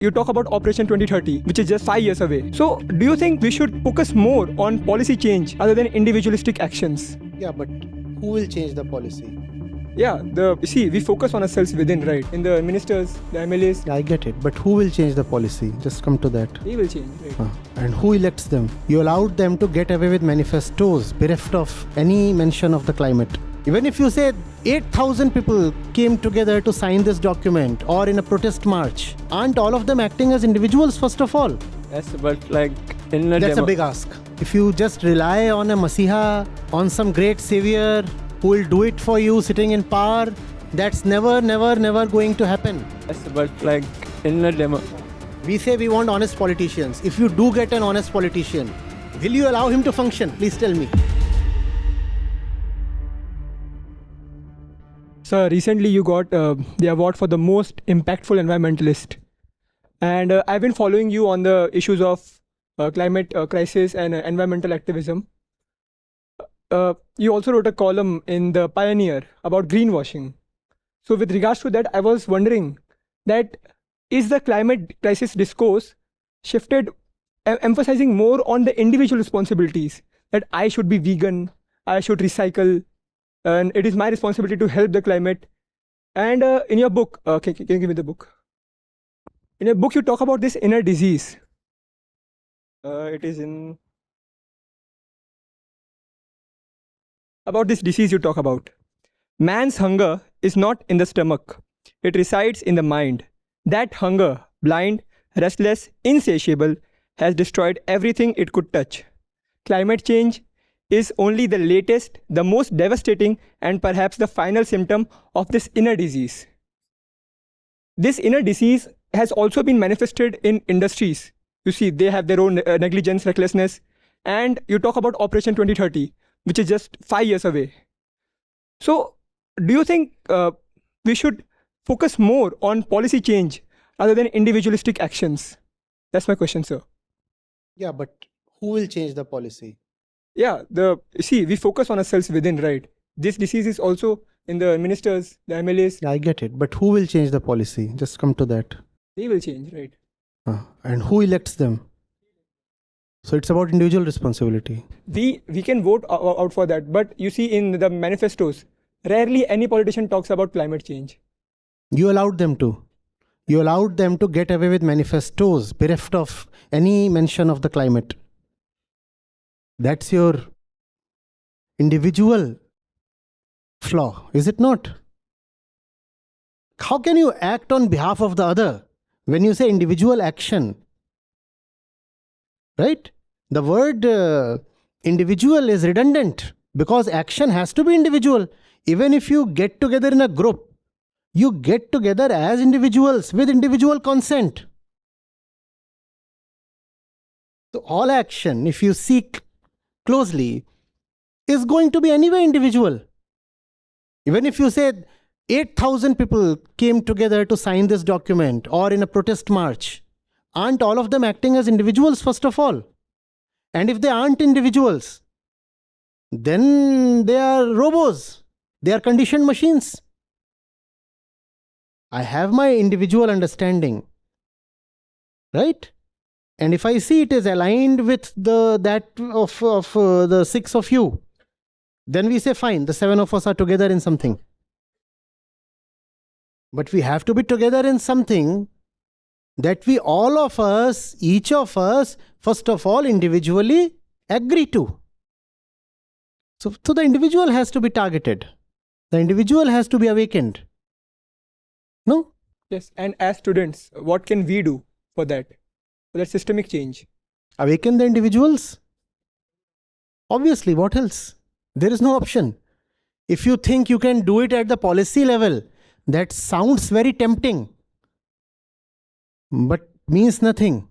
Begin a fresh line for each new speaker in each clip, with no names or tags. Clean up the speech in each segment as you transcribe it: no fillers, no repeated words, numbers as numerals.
You talk about Operation 2030, which is just 5 years away. So, do you think we should focus more on policy change other than individualistic actions?
Yeah, but who will change the policy?
Yeah, we focus on ourselves within, right? In the ministers, the MLAs.
I get it, but who will change the policy? Just come to that.
They will change, right?
And who elects them? You allowed them to get away with manifestos bereft of any mention of the climate. Even if you say 8,000 people came together to sign this document or in a protest march, aren't all of them acting as individuals first of all?
Yes, but like
That's a big ask. If you just rely on a Masiha, on some great savior who will do it for you sitting in power, that's never going to happen.
Yes, but like in a demo.
We say we want honest politicians. If you do get an honest politician, will you allow him to function? Please tell me.
Sir, recently you got the award for the most impactful environmentalist. And I've been following you on the issues of climate crisis and environmental activism. You also wrote a column in The Pioneer about greenwashing. So with regards to that, I was wondering that is the climate crisis discourse shifted, emphasizing more on the individual responsibilities, that I should be vegan, I should recycle, and it is my responsibility to help the climate. And in your book, can you give me the book? In your book, you talk about this inner disease. It is in... About this disease you talk about. Man's hunger is not in the stomach. It resides in the mind. That hunger, blind, restless, insatiable, has destroyed everything it could touch. Climate change is only the latest, the most devastating, and perhaps the final symptom of this inner disease. This inner disease has also been manifested in industries. You see, they have their own negligence, recklessness, and you talk about Operation 2030, which is just 5 years away. So, do you think we should focus more on policy change rather than individualistic actions? That's my question, sir.
Yeah, but who will change the policy?
Yeah, we focus on ourselves within, right? This disease is also in the ministers, the MLAs.
I get it, but who will change the policy? Just come to that.
They will change, right?
And who elects them? So it's about individual responsibility.
We can vote out for that, but you see in the manifestos, rarely any politician talks about climate change.
You allowed them to. You allowed them to get away with manifestos bereft of any mention of the climate. That's your individual flaw, is it not? How can you act on behalf of the other when you say individual action? Right? The word individual is redundant because action has to be individual. Even if you get together in a group, you get together as individuals with individual consent. So all action, if you seek closely, is going to be anyway individual. Even if you say 8,000 people came together to sign this document or in a protest march, aren't all of them acting as individuals first of all? And if they aren't individuals, then they are robots. They are conditioned machines. I have my individual understanding, right? And if I see it is aligned with that of the 6 of you, then we say fine, the 7 of us are together in something. But we have to be together in something that we all of us, each of us, first of all individually agree to. So the individual has to be targeted. The individual has to be awakened. No?
Yes, and as students, what can we do for that systemic change?
Awaken the individuals? Obviously, what else? There is no option. If you think you can do it at the policy level, that sounds very tempting, but means nothing.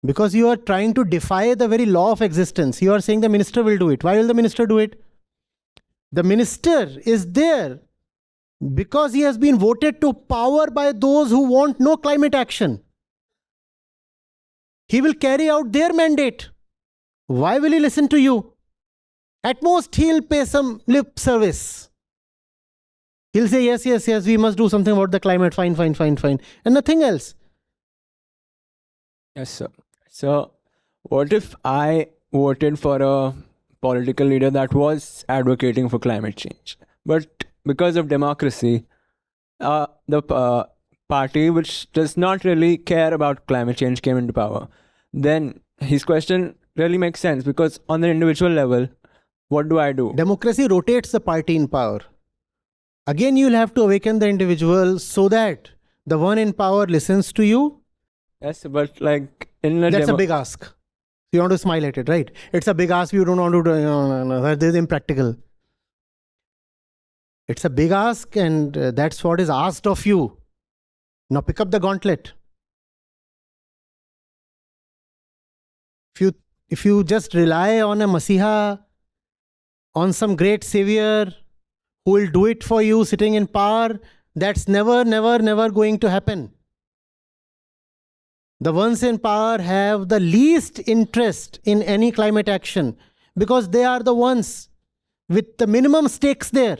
Because you are trying to defy the very law of existence. You are saying the minister will do it. Why will the minister do it? The minister is there because he has been voted to power by those who want no climate action. He will carry out their mandate. Why will he listen to you? At most, he'll pay some lip service. He'll say, yes, we must do something about the climate, fine, and nothing else.
Yes, sir. So, what if I voted for a political leader that was advocating for climate change, but because of democracy, the party which does not really care about climate change came into power? Then his question really makes sense, because on the individual level, what do I do?
Democracy rotates the party in power. Again, you'll have to awaken the individual so that the one in power listens to you.
Yes, but like in a
That's a big ask. You want to smile at it, right? It's a big ask. You don't want to do. No, that is impractical. It's a big ask, and that's what is asked of you. Now pick up the gauntlet. If you just rely on a Masiha, on some great savior who will do it for you sitting in power, that's never going to happen. The ones in power have the least interest in any climate action because they are the ones with the minimum stakes there.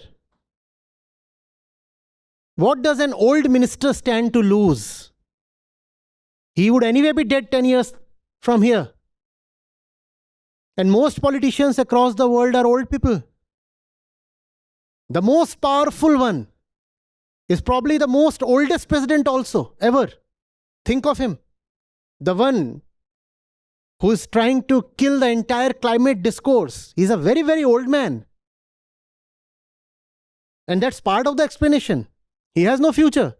What does an old minister stand to lose? He would anyway be dead 10 years from here. And most politicians across the world are old people. The most powerful one is probably the most oldest president also ever. Think of him. The one who is trying to kill the entire climate discourse. He's a very, very old man. And that's part of the explanation. He has no future.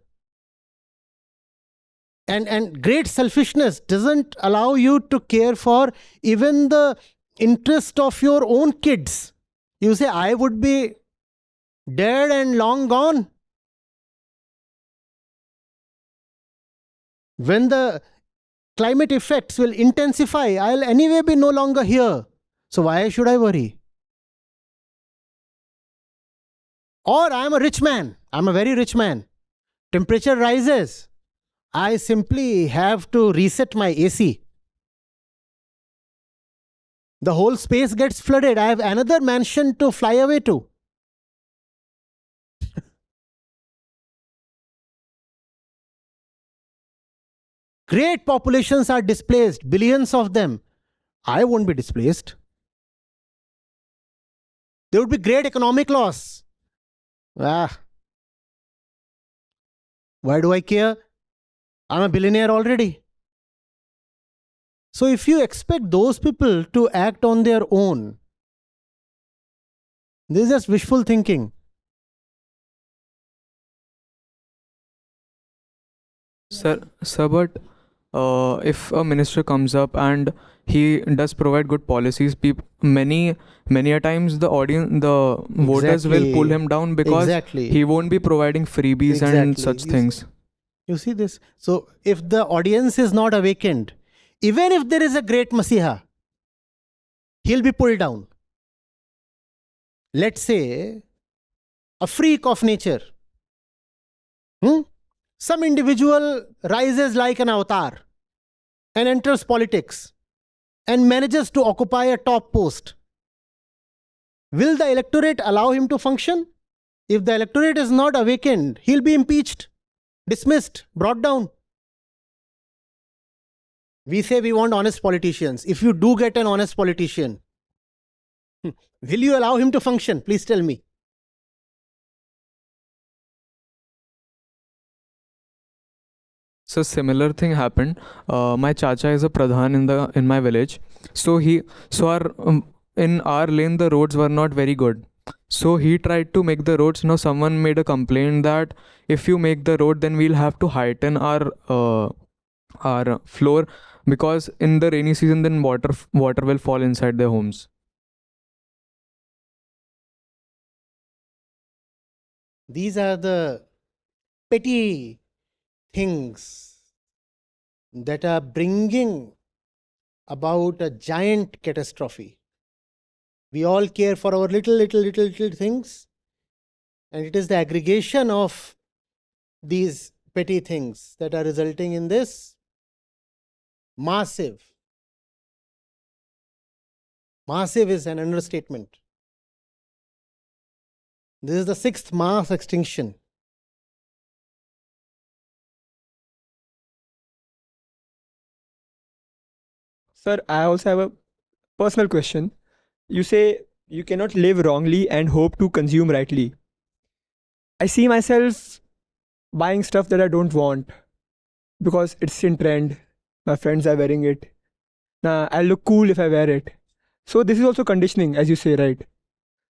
And great selfishness doesn't allow you to care for even the interest of your own kids. You say, I would be dead and long gone. When the climate effects will intensify, I'll anyway be no longer here. So why should I worry? Or I'm a rich man. I'm a very rich man. Temperature rises. I simply have to reset my AC. The whole space gets flooded. I have another mansion to fly away to. Great populations are displaced, billions of them. I won't be displaced. There would be great economic loss. Why do I care? I'm a billionaire already. So if you expect those people to act on their own, this is just wishful thinking.
Sir, but if a minister comes up and he does provide good policies, many a times the audience, the voters will pull him down because he won't be providing freebies and such things.
You see this? So if the audience is not awakened, even if there is a great Masiha, he'll be pulled down. Let's say a freak of nature. Some individual rises like an avatar and enters politics and manages to occupy a top post. Will the electorate allow him to function? If the electorate is not awakened, he'll be impeached, dismissed, brought down. We say we want honest politicians. If you do get an honest politician, will you allow him to function? Please tell me.
So similar thing happened. My chacha is a pradhan in my village. So in our lane the roads were not very good. So he tried to make the roads. Now someone made a complaint that if you make the road, then we'll have to heighten our floor, because in the rainy season then water will fall inside their homes.
These are the petty things that are bringing about a giant catastrophe. We all care for our little things, and it is the aggregation of these petty things that are resulting in this massive. Massive is an understatement. This is the 6th mass extinction.
Sir, I also have a personal question. You say you cannot live wrongly and hope to consume rightly. I see myself buying stuff that I don't want because it's in trend. My friends are wearing it. Nah, I'll look cool if I wear it. So this is also conditioning, as you say, right?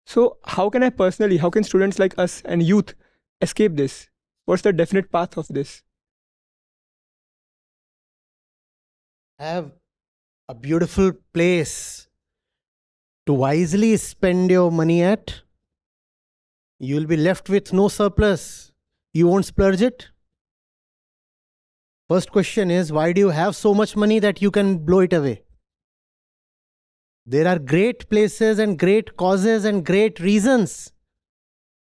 So how can I personally, how can students like us and youth escape this? What's the definite path of this?
Have a beautiful place to wisely spend your money at. You will be left with no surplus. You won't splurge it. First question is, why do you have so much money that you can blow it away? There are great places and great causes and great reasons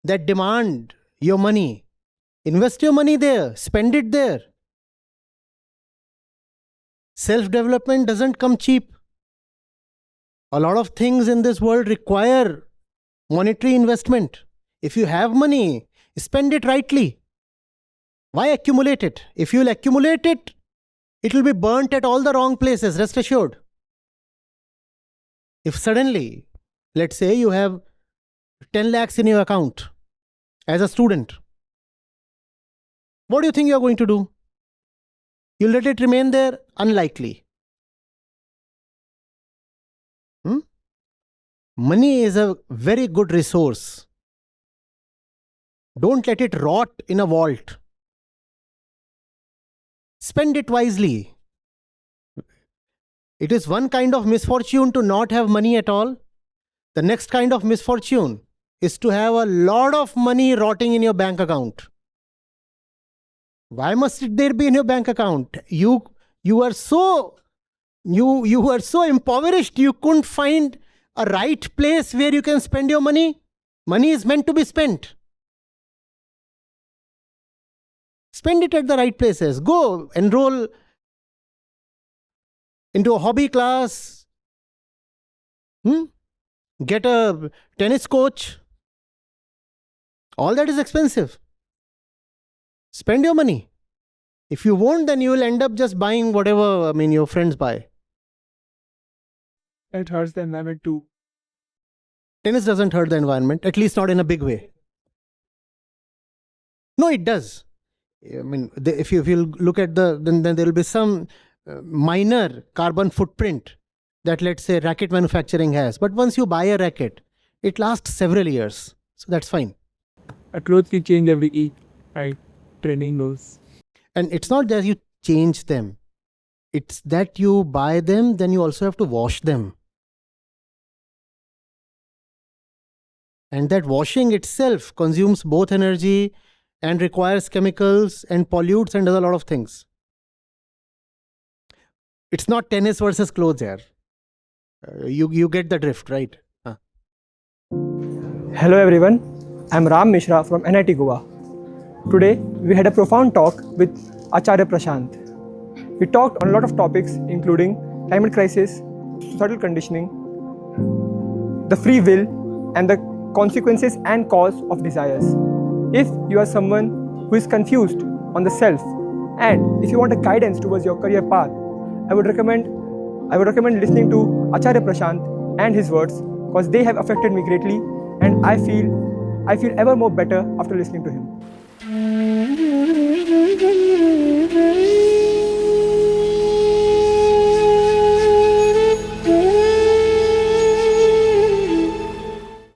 that demand your money. Invest your money there, spend it there. Self-development doesn't come cheap. A lot of things in this world require monetary investment. If you have money, spend it rightly. Why accumulate it? If you will accumulate it, it will be burnt at all the wrong places, rest assured. If suddenly, let's say you have 10 lakhs in your account as a student, what do you think you are going to do? You'll let it remain there? Unlikely. Money is a very good resource. Don't let it rot in a vault. Spend it wisely. It is one kind of misfortune to not have money at all. The next kind of misfortune is to have a lot of money rotting in your bank account. Why must it there be in your bank account? You are so impoverished, you couldn't find a right place where you can spend your money. Money is meant to be spent. Spend it at the right places. Go enroll into a hobby class. Get a tennis coach. All that is expensive. Spend your money. If you won't, then you will end up just buying whatever your friends buy.
It hurts the environment too.
Tennis doesn't hurt the environment, at least not in a big way. No, it does. If you look at then there will be some minor carbon footprint that, let's say, racket manufacturing has. But once you buy a racket, it lasts several years. So that's fine.
A clothes you change every week, right? Training those.
And it's not that you change them. It's that you buy them, then you also have to wash them. And that washing itself consumes both energy and requires chemicals and pollutes and does a lot of things. It's not tennis versus clothes here. You get the drift, right?
Hello everyone, I'm Ram Mishra from NIT Goa. Today we had a profound talk with Acharya Prashant. We talked on a lot of topics including climate crisis, societal conditioning, the free will and the consequences and cause of desires. If you are someone who is confused on the self and if you want a guidance towards your career path, I would recommend listening to Acharya Prashant and his words because they have affected me greatly and I feel ever more better after listening to him.